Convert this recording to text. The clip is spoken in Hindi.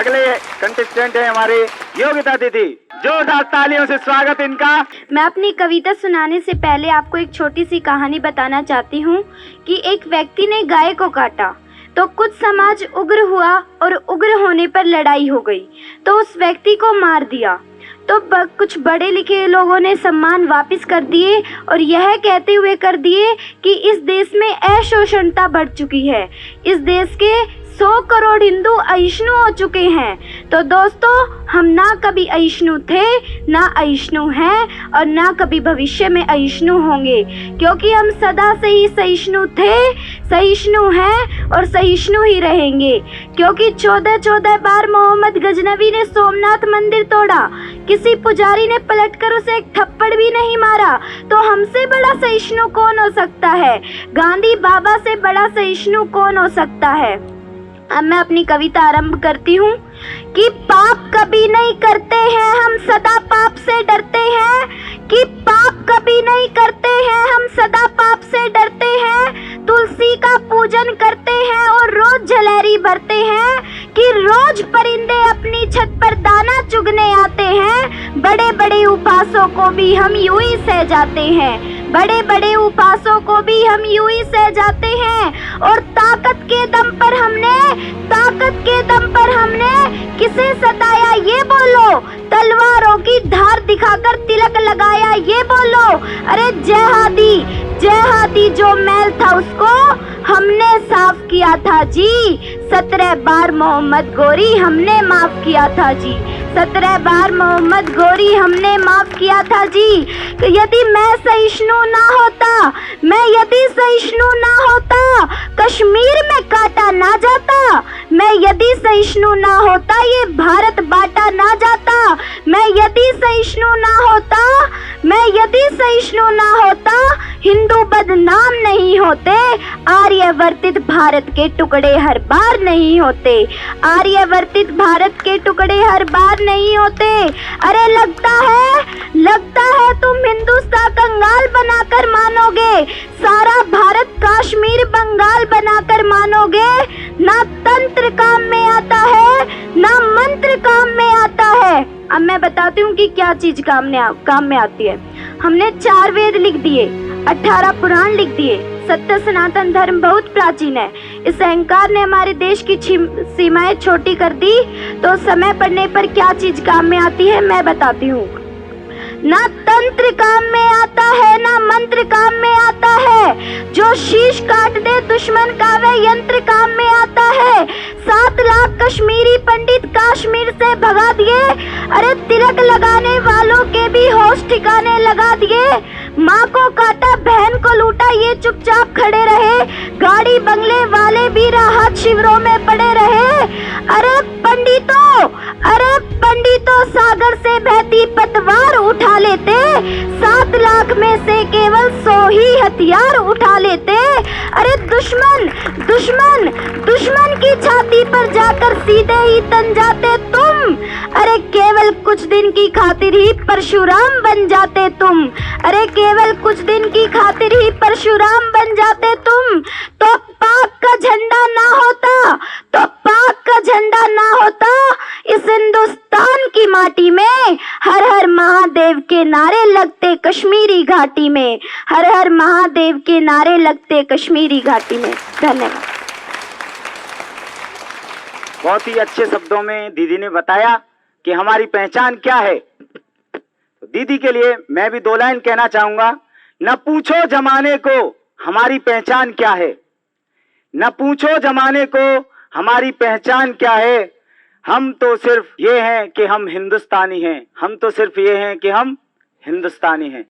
अगले कंटेस्टेंट है हमारे योगिता दीदी, जोरदार तालियों से स्वागत इनका। मैं अपनी कविता सुनाने से पहले आपको एक छोटी सी कहानी बताना चाहती हूँ कि एक व्यक्ति ने गाय को काटा तो कुछ समाज उग्र हुआ और उग्र होने पर लड़ाई हो गई तो उस व्यक्ति को मार दिया। तो कुछ बड़े लिखे लोगों ने सम्मान वापस कर दिए और यह कहते हुए कर दिए कि इस देश में अशोषणता बढ़ चुकी है, इस देश के 100 करोड़ हिंदू अहिष्णु हो चुके हैं। तो दोस्तों, हम ना कभी अहिष्णु थे, ना अहिष्णु हैं और ना कभी भविष्य में अहिष्णु होंगे, क्योंकि हम सदा से ही सहिष्णु थे, सहिष्णु हैं और सहिष्णु ही रहेंगे। क्योंकि 14 बार मोहम्मद गजनवी ने सोमनाथ मंदिर तोड़ा, किसी पुजारी ने पलटकर उसे एक थप्पड़ भी नहीं मारा, तो हमसे बड़ा सहिष्णु कौन हो सकता है? गांधी बाबा से बड़ा सहिष्णु कौन हो सकता है? अब मैं अपनी कविता आरंभ करती हूँ कि पाप कभी नहीं करते हैं, हम सदा पाप से डरते हैं, कि पाप कभी नहीं करते हैं, हम सदा पाप से डरते हैं। तुलसी का पूजन करते हैं और रोज जलेरी भरते हैं, कि रोज परिंदे अपनी छत पर दाना चुगने आते हैं। बड़े बड़े उपासों को भी हम यूं ही सह जाते हैं, बड़े बड़े उपासों को भी हम यूं ही सह जाते हैं। और ताकत के दम पर हमने किसे सताया ये बोलो, तलवारों की धार दिखाकर तिलक लगाया ये बोलो। अरे जेहादी जो मैल था उसको हमने साफ किया था जी, 17 बार मोहम्मद गोरी हमने माफ किया था जी, 17 बार मोहम्मद गोरी हमने माफ किया था जी। यदि मैं सहिष्णु ना होता, कश्मीर में काटा ना जाता, मैं यदि सहिष्णु ना होता ये भारत बांटा ना जाता, मैं यदि सहिष्णु ना होता हिंदू बदनाम नहीं होते, आर्यवर्तित भारत के टुकड़े हर बार नहीं होते, आर्यवर्तित भारत के टुकड़े हर बार नहीं होते। अरे लगता है तुम हिंदुस्तान कंगाल बनाकर मानोगे, सारा भारत काश्मीर बंगाल बनाकर मानोगे। ना तंत्र काम में आता है, ना मंत्र काम में आता है। अब मैं बताती हूँ कि क्या चीज काम में आती है। हमने 4 वेद लिख दिए, 18 पुराण लिख दिए, सत्य सनातन धर्म बहुत प्राचीन है। इस अहंकार ने हमारे देश की सीमाएं छोटी कर दी, तो समय पड़ने पर क्या चीज काम में आती है मैं बताती हूँ। ना तंत्र काम में आता है, ना मंत्र काम में आता है, जो शीश काट दे दुश्मन का वह यंत्र काम में आता है। 7 लाख कश्मीरी पंडित कश्मीर से भगा दिए, अरे तिलक लगाने वालों के भी होश ठिकाने लगा दिए। माँ को काटा, बहन को लूटा, ये चुपचाप खड़े रहे, गाड़ी बंगले वाले भी राहत शिविरों में पड़े रहे। अरे पंडितों सागर से बहती पतवार उठा लेते, 7 लाख में से केवल 100 ही हथियार उठा लेते। अरे दुश्मन की छाती पर जाकर सीधे ही तन जाते तुम, अरे केवल कुछ दिन की खातिर ही परशुराम बन जाते तुम, अरे केवल कुछ दिन की खातिर ही परशुराम बन जाते तुम। तो पाक का झंडा ना होता, इस हिंदुस्तान की माटी में हर हर महादेव के नारे लगते कश्मीरी घाटी में, हर हर महादेव के नारे लगते कश्मीरी घाटी में। धन्यवाद। बहुत ही अच्छे शब्दों में दीदी ने बताया कि हमारी पहचान क्या है। तो दीदी के लिए मैं भी 2 लाइन कहना चाहूंगा। न पूछो जमाने को हमारी पहचान क्या है, न पूछो जमाने को हमारी पहचान क्या है, हम तो सिर्फ ये हैं कि हम हिंदुस्तानी हैं, हम तो सिर्फ ये हैं कि हम हिंदुस्तानी हैं।